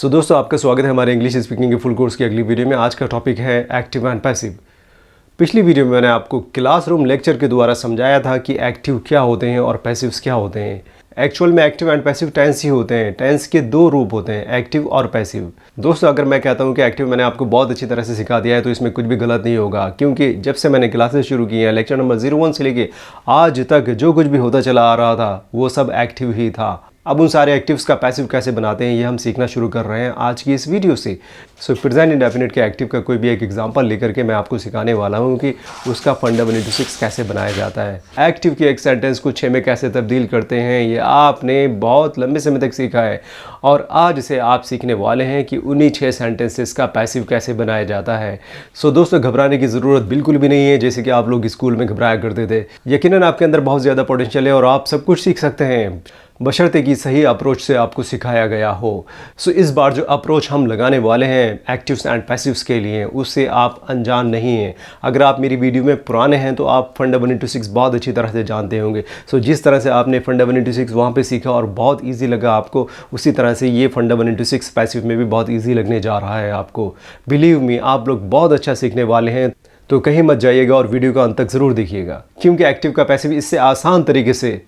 सो दोस्तों, आपका स्वागत है हमारे इंग्लिश स्पीकिंग के फुल कोर्स की अगली वीडियो में। आज का टॉपिक है एक्टिव एंड पैसिव। पिछली वीडियो में मैंने आपको क्लासरूम लेक्चर के द्वारा समझाया था कि एक्टिव क्या होते हैं और पैसिव्स क्या होते हैं। एक्चुअल में एक्टिव एंड पैसिव टेंस ही होते हैं। टेंस के दो रूप होते हैं, एक्टिव और पैसिव। दोस्तों, अगर मैं कहता हूं कि एक्टिव मैंने आपको बहुत अच्छी तरह से सिखा दिया है तो इसमें कुछ भी गलत नहीं होगा, क्योंकि जब से मैंने क्लासेस शुरू की हैं, लेक्चर नंबर 01 से लेके आज तक जो कुछ भी होता चला आ रहा था वो सब एक्टिव ही था। अब उन सारे एक्टिव्स का पैसिव कैसे बनाते हैं ये हम सीखना शुरू कर रहे हैं आज की इस वीडियो से। सो प्रेजेंट इंडेफिनिट के एक्टिव का कोई भी एक एग्जांपल लेकर के मैं आपको सिखाने वाला हूं कि उसका फंडामेंटल टू 6 कैसे बनाया जाता है। एक्टिव की एक सेंटेंस को 6 में कैसे तब्दील करते हैं ये आपने बहुत लंबे समय तक सीखा है, और आज से आप सीखने वाले हैं कि उन्हीं 6 सेंटेंसेस का पैसिव कैसे बनाया जाता है। सो दोस्तों, घबराने की ज़रूरत बिल्कुल भी नहीं है जैसे कि आप लोग स्कूल में घबराया करते थे। यकीनन आपके अंदर बहुत ज़्यादा पोटेंशियल है और आप सब कुछ सीख सकते हैं, बशर्ते कि सही अप्रोच से आपको सिखाया गया हो। सो इस बार जो अप्रोच हम लगाने वाले हैं एक्टिव्स एंड पैसिव्स के लिए, उससे आप अनजान नहीं हैं। अगर आप मेरी वीडियो में पुराने हैं तो आप फंडामेंटल टू 6 बहुत अच्छी तरह से जानते होंगे। सो जिस तरह से आपने फंडामेंटल टू 6 वहाँ पे सीखा और बहुत ईजी लगा आपको, उसी तरह से ये फंडामेंटल टू 6 पैसिव में भी बहुत ईजी लगने जा रहा है आपको। बिलीव मी, आप लोग बहुत अच्छा सीखने वाले हैं। तो कहीं मत जाइएगा और वीडियो का अंत तक ज़रूर देखिएगा, क्योंकि एक्टिव का पैसिव इससे आसान तरीके से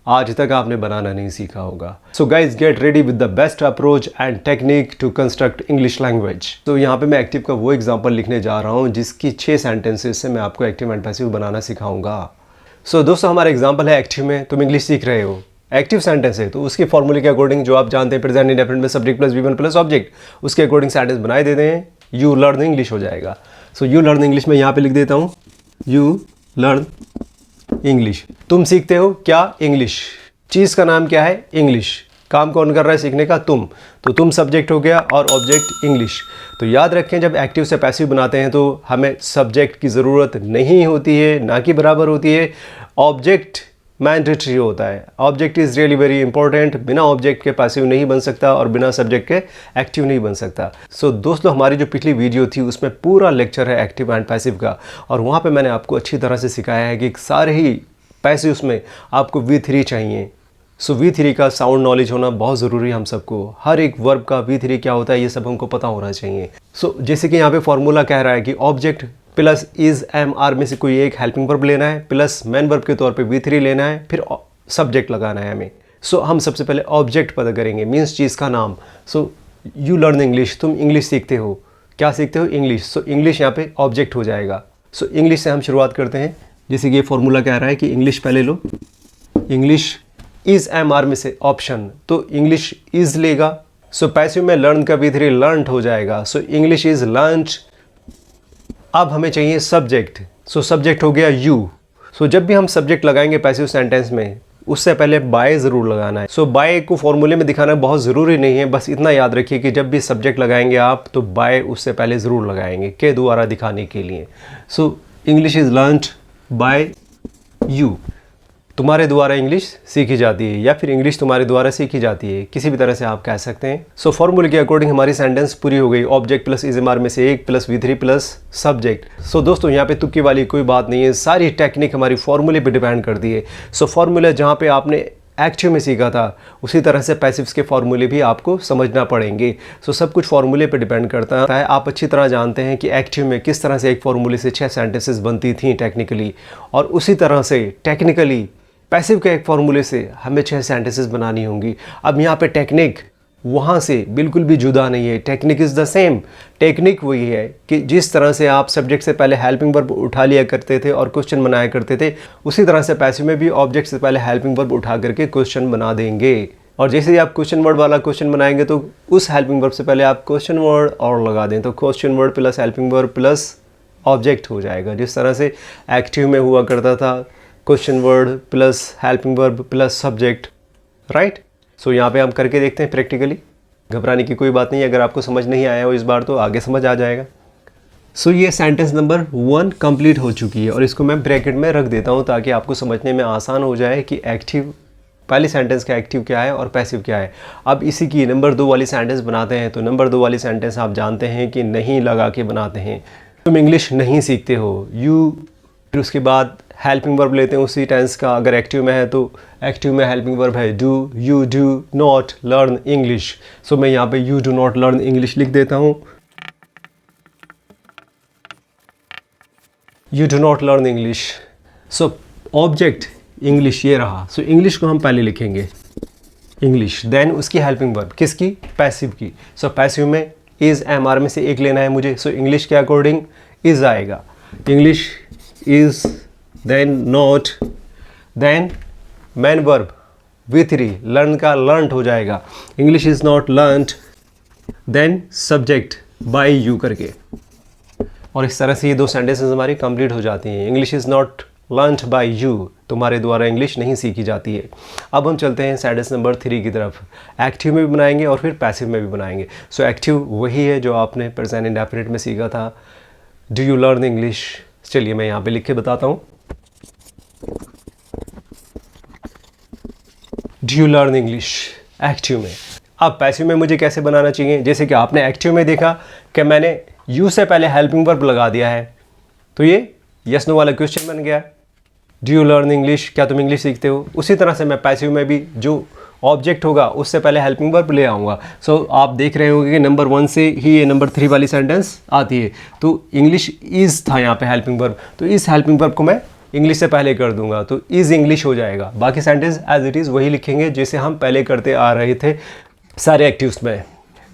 आज तक आपने बनाना नहीं सीखा होगा। So guys, get ready with the best approach and technique to construct English language. तो यहाँ पे मैं एक्टिव का वो एग्जांपल लिखने जा रहा हूँ जिसकी 6 सेंटेंसेस से मैं आपको एक्टिव एंड पैसिव बनाना सिखाऊंगा। सो दोस्तों, हमारा एग्जांपल है एक्टिव में तुम इंग्लिश सीख रहे हो। एक्टिव सेंटेंस है तो उसके फॉर्मूले के अकॉर्डिंग जो आप जानते हैं प्रेजेंट इंडेफिनिट में subject plus V1 plus object, उसके अकॉर्डिंग सेंटेंस बनाए देते हैं। यू लर्न इंग्लिश हो जाएगा। सो यू लर्न इंग्लिश में यहाँ पे लिख देता हूँ यू लर्न इंग्लिश। तुम सीखते हो क्या? इंग्लिश। चीज़ का नाम क्या है? इंग्लिश। काम कौन कर रहा है सीखने का? तुम। तो तुम सब्जेक्ट हो गया और ऑब्जेक्ट इंग्लिश। तो याद रखें, जब एक्टिव से पैसिव बनाते हैं तो हमें सब्जेक्ट की ज़रूरत नहीं होती है, ना कि बराबर होती है। ऑब्जेक्ट मैंडेटरी होता है। Object is really very important. बिना ऑब्जेक्ट के पैसिव नहीं बन सकता और बिना सब्जेक्ट के एक्टिव नहीं बन सकता। सो दोस्तों, हमारी जो पिछली वीडियो थी उसमें पूरा लेक्चर है एक्टिव एंड पैसिव का, और वहाँ पे मैंने आपको अच्छी तरह से सिखाया है कि सारे ही पैसिव्स में आपको V3 चाहिए। सो V3 का साउंड नॉलेज होना बहुत ज़रूरी है हम सबको। हर एक वर्ब का V3 क्या होता है ये सब हमको पता होना चाहिए। सो जैसे कि यहाँ पे फॉर्मूला कह रहा है कि object plus is am are में से कोई एक हेल्पिंग वर्ब लेना है, प्लस मेन वर्ब के तौर पे V3 लेना है, फिर सब्जेक्ट लगाना है हमें। सो हम सबसे पहले ऑब्जेक्ट पता करेंगे, मीन्स चीज़ का नाम। सो यू लर्न इंग्लिश, तुम इंग्लिश सीखते हो। क्या सीखते हो? इंग्लिश। सो इंग्लिश यहाँ पे ऑब्जेक्ट हो जाएगा। सो इंग्लिश से हम शुरुआत करते हैं। जैसे कि ये फॉर्मूला कह रहा है कि इंग्लिश पहले लो। इंग्लिश इज़ एम आर में से ऑप्शन, तो इंग्लिश इज़ लेगा। सो पैसिव में लर्न का V3 लर्नड हो जाएगा। सो इंग्लिश इज़ लर्नड। अब हमें चाहिए सब्जेक्ट। सो सब्जेक्ट हो गया यू। सो जब भी हम सब्जेक्ट लगाएंगे पैसिव सेंटेंस में, उससे पहले बाय ज़रूर लगाना है। सो बाय को फॉर्मूले में दिखाना बहुत ज़रूरी नहीं है, बस इतना याद रखिए कि जब भी सब्जेक्ट लगाएंगे आप तो बाय उससे पहले ज़रूर लगाएंगे के द्वारा दिखाने के लिए। So English is learned by you. तुम्हारे द्वारा इंग्लिश सीखी जाती है, या फिर इंग्लिश तुम्हारे द्वारा सीखी जाती है, किसी भी तरह से आप कह सकते हैं। सो फॉर्मूले के अकॉर्डिंग हमारी सेंटेंस पूरी हो गई। Object plus is am are में से एक प्लस V3 प्लस सब्जेक्ट। सो दोस्तों, यहाँ पे तुक्की वाली कोई बात नहीं है, सारी टेक्निक हमारी फॉर्मूले पे डिपेंड करती है। सो फॉर्मूला जहाँ पे आपने एक्टिव में सीखा था उसी तरह से पैसिव्स के फॉर्मूले भी आपको समझना पड़ेंगे। सो सब कुछ फॉर्मूले पे डिपेंड करता है। आप अच्छी तरह जानते हैं कि एक्टिव में किस तरह से एक फॉर्मूले से 6 सेंटेंसेस बनती थी टेक्निकली, और उसी तरह से टेक्निकली पैसिव के एक फॉर्मूले से हमें 6 सेंटेंसेस बनानी होंगी। अब यहाँ पे टेक्निक वहाँ से बिल्कुल भी जुदा नहीं है। Technique is the same. Technique वही है कि जिस तरह से आप सब्जेक्ट से पहले हेल्पिंग वर्ब उठा लिया करते थे और क्वेश्चन बनाया करते थे, उसी तरह से पैसिव में भी ऑब्जेक्ट से पहले हेल्पिंग वर्ब उठा करके क्वेश्चन बना देंगे। और जैसे ही आप क्वेश्चन वर्ड वाला क्वेश्चन बनाएंगे तो उस हेल्पिंग वर्ब से पहले आप क्वेश्चन वर्ड और लगा दें, तो question word plus helping verb plus object हो जाएगा। जिस तरह से एक्टिव में हुआ करता था, question word plus helping verb plus subject, right. So यहाँ पे हम करके देखते हैं प्रैक्टिकली। घबराने की कोई बात नहीं, अगर आपको समझ नहीं आया हो इस बार तो आगे समझ आ जाएगा। सो ये सेंटेंस नंबर 1 कंप्लीट हो चुकी है, और इसको मैं ब्रैकेट में रख देता हूँ ताकि आपको समझने में आसान हो जाए कि एक्टिव पहली सेंटेंस का एक्टिव क्या है और पैसिव क्या है। अब इसी की नंबर 2 वाली सेंटेंस बनाते हैं। तो नंबर 2 वाली सेंटेंस आप जानते हैं कि नहीं लगा के बनाते हैं। तुम इंग्लिश नहीं सीखते हो। यू, फिर उसके बाद हेल्पिंग वर्ब लेते हैं उसी टेंस का। अगर एक्टिव में है तो एक्टिव में हेल्पिंग वर्ब है do, you do not learn English. So मैं यहाँ पे you do not learn English लिख देता हूँ। You do not learn English. So object English ये रहा। सो इंग्लिश को हम पहले लिखेंगे इंग्लिश, देन उसकी हेल्पिंग वर्ब किसकी, पैसिव की। सो पैसिव में इज़ एम आर में से एक लेना है मुझे। सो इंग्लिश के अकॉर्डिंग इज़ आएगा, English is, then not, then main verb V3 learn का लर्नड हो जाएगा, English is not learned, then subject by you करके। और इस तरह से ये दो सेंटेंसेस हमारी कंप्लीट हो जाती हैं। English is not learned by you, तुम्हारे द्वारा इंग्लिश नहीं सीखी जाती है। अब हम चलते हैं सेंटेंस नंबर 3 की तरफ। एक्टिव में भी बनाएंगे और फिर पैसिव में भी बनाएंगे। सो एक्टिव वही है जो आपने प्रेजेंट इंडेफिनिट में सीखा था, डू यू लर्न इंग्लिश। चलिए मैं यहाँ पे लिख के बताता हूँ, do you learn English active में। अब पैसिव में मुझे कैसे बनाना चाहिए, जैसे कि आपने एक्टिव में देखा कि मैंने यू से पहले हेल्पिंग वर्ब लगा दिया है, तो ये यस नो वाला क्वेश्चन बन गया, डू यू लर्न इंग्लिश, क्या तुम इंग्लिश सीखते हो। उसी तरह से मैं पैसिव में भी जो ऑब्जेक्ट होगा उससे पहले हेल्पिंग वर्ब ले आऊँगा। सो आप देख रहे होंगे कि नंबर 1 से ही ये नंबर 3 वाली सेंटेंस आती है। तो इंग्लिश इज़ था यहाँ पे हेल्पिंग वर्ब, तो इस हेल्पिंग वर्ब को मैं इंग्लिश से पहले कर दूंगा, तो इज़ इंग्लिश हो जाएगा। बाकी सेंटेंस एज इट इज़ वही लिखेंगे जैसे हम पहले करते आ रहे थे सारे एक्टिव्स में।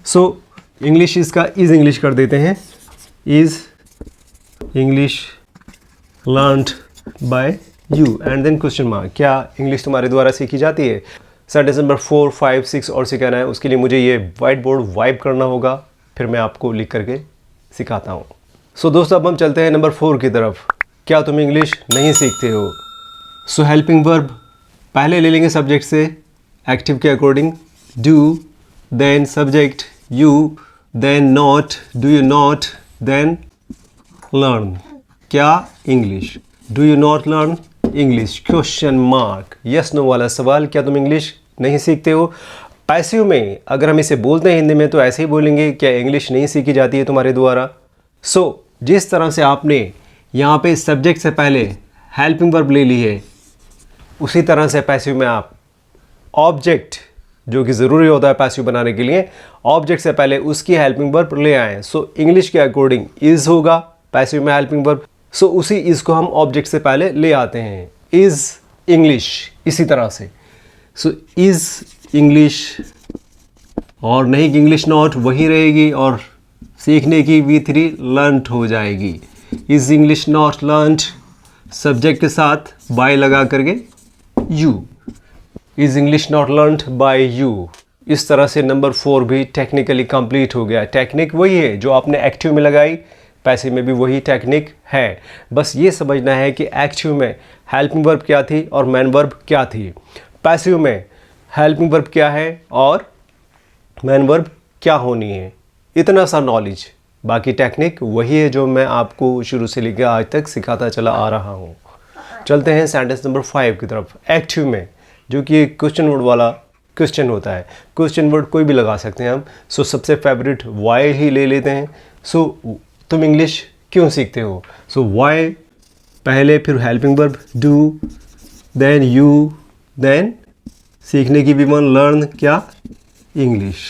सो इंग्लिश इसका इज़ इंग्लिश कर देते हैं, is English learned by you and then question mark, क्या इंग्लिश तुम्हारे द्वारा सीखी जाती है। सेंटेंस नंबर 4, 5, 6 और सिखाना है, उसके लिए मुझे ये वाइट बोर्ड वाइप करना होगा, फिर मैं आपको लिख करके सिखाता हूँ। सो दोस्तों अब हम चलते हैं नंबर 4 की तरफ, क्या तुम इंग्लिश नहीं सीखते हो। सो हेल्पिंग वर्ब पहले ले लेंगे सब्जेक्ट से एक्टिव के according, do, then subject you, then not, do you not, then learn, क्या English, do you not learn English, question mark, yes no वाला सवाल, क्या तुम इंग्लिश नहीं सीखते हो। पैसिव में अगर हम इसे बोलते हैं हिंदी में तो ऐसे ही बोलेंगे, क्या इंग्लिश नहीं सीखी जाती है तुम्हारे द्वारा। सो जिस तरह से आपने यहाँ पे सब्जेक्ट से पहले हेल्पिंग वर्ब ले ली है, उसी तरह से पैसिव में आप ऑब्जेक्ट जो कि ज़रूरी होता है पैसिव बनाने के लिए, ऑब्जेक्ट से पहले उसकी हेल्पिंग वर्ब ले आएँ। सो इंग्लिश के अकॉर्डिंग इज़ होगा पैसिव में हेल्पिंग वर्ब, सो उसी इज़ को हम ऑब्जेक्ट से पहले ले आते हैं, इज़ इंग्लिश इसी तरह से। सो इज़ इंग्लिश, और नहीं कि इंग्लिश नॉट वही रहेगी और सीखने की V3 लर्नड हो जाएगी। Is English not learned, subject के साथ बाय लगा करके you, is English not learned by you. इस तरह से नंबर 4 भी टेक्निकली कंप्लीट हो गया। टेक्निक वही है जो आपने एक्टिव में लगाई, पैसिव में भी वही टेक्निक है। बस ये समझना है कि एक्टिव में हेल्पिंग वर्ब क्या थी और मैन वर्ब क्या थी, पैसिव में हेल्पिंग वर्ब क्या है और मैन वर्ब क्या होनी है, इतना सा नॉलेज। बाकी टेक्निक वही है जो मैं आपको शुरू से लेकर आज तक सिखाता चला आ रहा हूँ। चलते हैं सेंटेंस नंबर 5 की तरफ। एक्टिव में जो कि एक क्वेश्चन वर्ड वाला क्वेश्चन होता है, क्वेश्चन वर्ड कोई भी लगा सकते हैं हम। सो सबसे फेवरेट वाई ही ले लेते हैं। सो तुम इंग्लिश क्यों सीखते हो। सो वाई पहले, फिर helping verb do, then you, then सीखने की भी मन लर्न, क्या इंग्लिश।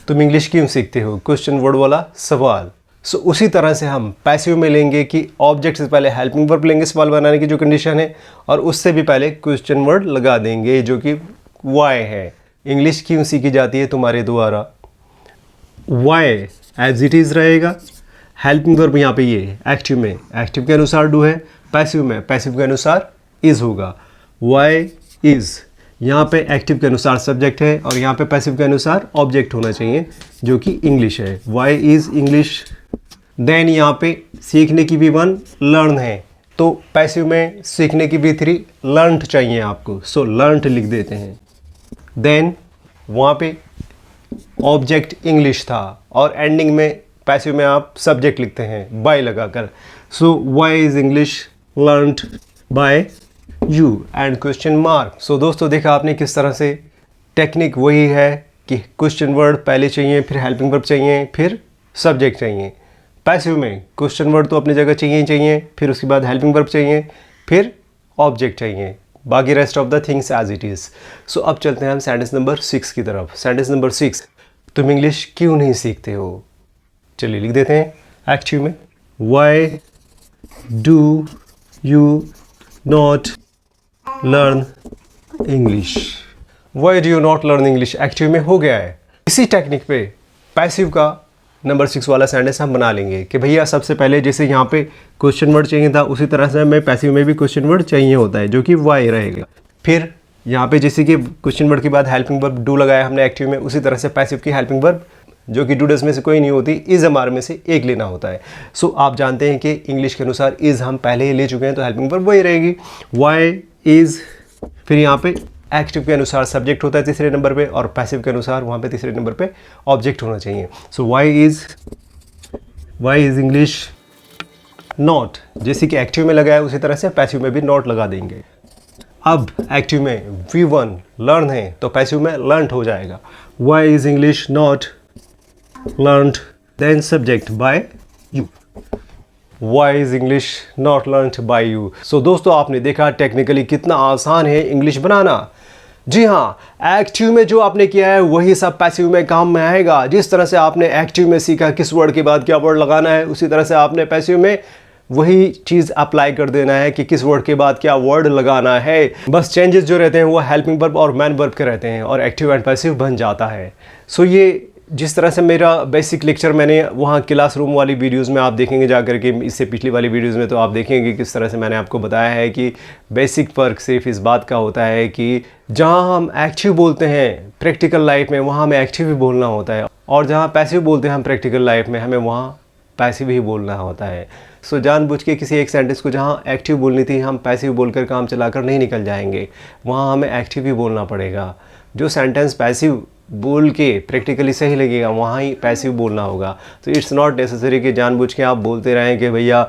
तुम इंग्लिश क्यों सीखते हो, क्वेश्चन वर्ड वाला सवाल। सो उसी तरह से हम पैसिव में लेंगे कि ऑब्जेक्ट से पहले हेल्पिंग वर्ब लेंगे सवाल बनाने की जो कंडीशन है, और उससे भी पहले क्वेश्चन वर्ड लगा देंगे जो कि वाई है, इंग्लिश क्यों सीखी जाती है तुम्हारे द्वारा। वाई एज इट इज़ रहेगा, हेल्पिंग वर्ब यहाँ पे ये एक्टिव में एक्टिव के अनुसार डू है, पैसिव में पैसिव के अनुसार इज़ होगा। वाई इज़ यहाँ पे एक्टिव के अनुसार सब्जेक्ट है और यहाँ पे पैसिव के अनुसार ऑब्जेक्ट होना चाहिए जो कि इंग्लिश है। Y is English. देन यहाँ पे सीखने की भी वन लर्न है, तो पैसिव में सीखने की भी 3 लर्नड चाहिए आपको, सो लर्नड लिख देते हैं। देन वहाँ पे ऑब्जेक्ट इंग्लिश था और एंडिंग में पैसिव में आप सब्जेक्ट लिखते हैं बाय लगाकर। So why is English learned by you and question mark. सो दोस्तों देखा आपने किस तरह से टेक्निक वही है कि क्वेश्चन वर्ड पहले चाहिए, फिर हेल्पिंग वर्ब चाहिए, फिर सब्जेक्ट चाहिए। पैसिव में क्वेश्चन वर्ड तो अपनी जगह चाहिए ही चाहिए, फिर उसके बाद हेल्पिंग वर्ब चाहिए, फिर ऑब्जेक्ट चाहिए, बाकी rest of the things as it is. So अब चलते हैं हम सेंटेंस नंबर 6 की तरफ। सेंटेंस नंबर 6, तुम इंग्लिश क्यों नहीं सीखते हो? चलिए लिख देते हैं एक्टिव में, why do you not learn English. Why do you not learn English active में हो गया है। इसी टेक्निक पे पैसिव का नंबर 6 वाला सेंटेंस हम बना लेंगे कि भैया सबसे पहले जैसे यहाँ पे क्वेश्चन वर्ड चाहिए था, उसी तरह से हमें पैसिव में भी क्वेश्चन वर्ड चाहिए होता है, जो कि वाई रहेगा। फिर यहाँ पे जैसे कि क्वेश्चन वर्ड के बाद हेल्पिंग वर्ब डू लगाया हमने एक्टिव में, उसी तरह से पैसिव की हेल्पिंग वर्ब जो कि डू डज में से कोई नहीं होती, इज़ हमारे में से एक लेना होता है। सो आप जानते हैं कि इंग्लिश के अनुसार इज़ हम पहले ही ले चुके हैं, तो हेल्पिंग वर्ब वही रहेगी, वाई इज़। फिर यहाँ पे एक्टिव के अनुसार सब्जेक्ट होता है तीसरे नंबर पे, और पैसिव के अनुसार वहाँ पे तीसरे नंबर पे ऑब्जेक्ट होना चाहिए। सो वाई इज़ इंग्लिश नॉट, जैसे कि एक्टिव में लगाया उसी तरह से पैसिव में भी नॉट लगा देंगे। अब एक्टिव में V1 लर्न है तो पैसिव में लर्नड हो जाएगा। Why is English not learned, then subject by you. Why is English not learnt by you? So दोस्तों आपने देखा टेक्निकली कितना आसान है इंग्लिश बनाना। जी हाँ, एक्टिव में जो आपने किया है वही सब पैसिव में काम में आएगा। जिस तरह से आपने एक्टिव में सीखा किस वर्ड के बाद क्या वर्ड लगाना है, उसी तरह से आपने पैसिव में वही चीज़ अप्लाई कर देना है कि किस वर्ड के बाद क्या वर्ड लगाना है। बस चेंजेस जो रहते हैं वो हेल्पिंग वर्ब और मैन वर्ब के रहते हैं और एक्टिव एंड पैसिव बन जाता है। सो ये जिस तरह से मेरा बेसिक लेक्चर मैंने वहाँ क्लासरूम वाली वीडियोस में आप देखेंगे जाकर के, इससे पिछली वाली वीडियोस में तो आप देखेंगे किस तरह से मैंने आपको बताया है कि बेसिक फ़र्क सिर्फ इस बात का होता है कि जहाँ हम एक्टिव बोलते हैं प्रैक्टिकल लाइफ में, वहाँ हमें एक्टिव ही बोलना होता है, और जहाँ पैसिव बोलते हैं हम प्रैक्टिकल लाइफ में, हमें वहाँ पैसिव ही बोलना होता है। सो जानबूझ के किसी एक सेंटेंस को जहाँ एक्टिव बोलनी थी हम पैसिव बोलकर काम चलाकर नहीं निकल जाएंगे, वहाँ हमें एक्टिव ही बोलना पड़ेगा। जो सेंटेंस पैसिव बोल के प्रैक्टिकली सही लगेगा वहाँ ही पैसिव बोलना होगा। तो इट्स नॉट नेसेसरी कि जानबूझ के आप बोलते रहें कि भैया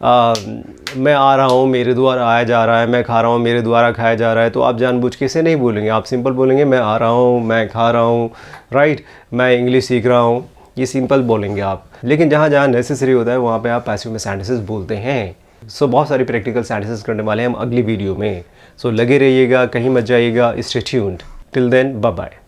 मैं आ रहा हूँ मेरे द्वारा आया जा रहा है, मैं खा रहा हूँ मेरे द्वारा खाया जा रहा है। तो आप जानबूझ के इसे नहीं बोलेंगे, आप सिंपल बोलेंगे मैं आ रहा हूँ, मैं खा रहा हूँ, राइट, मैं इंग्लिश सीख रहा हूँ, ये सिंपल बोलेंगे आप। लेकिन जहाँ जहाँ नेसेसरी होता है वहाँ पर आप पैसिव में सेंटेंसेस बोलते हैं। सो बहुत सारी प्रैक्टिकल सेंटेंसेस करने वाले हैं हम अगली वीडियो में। सो लगे रहिएगा, कहीं मत जाइएगा, stay tuned. Till then bye bye.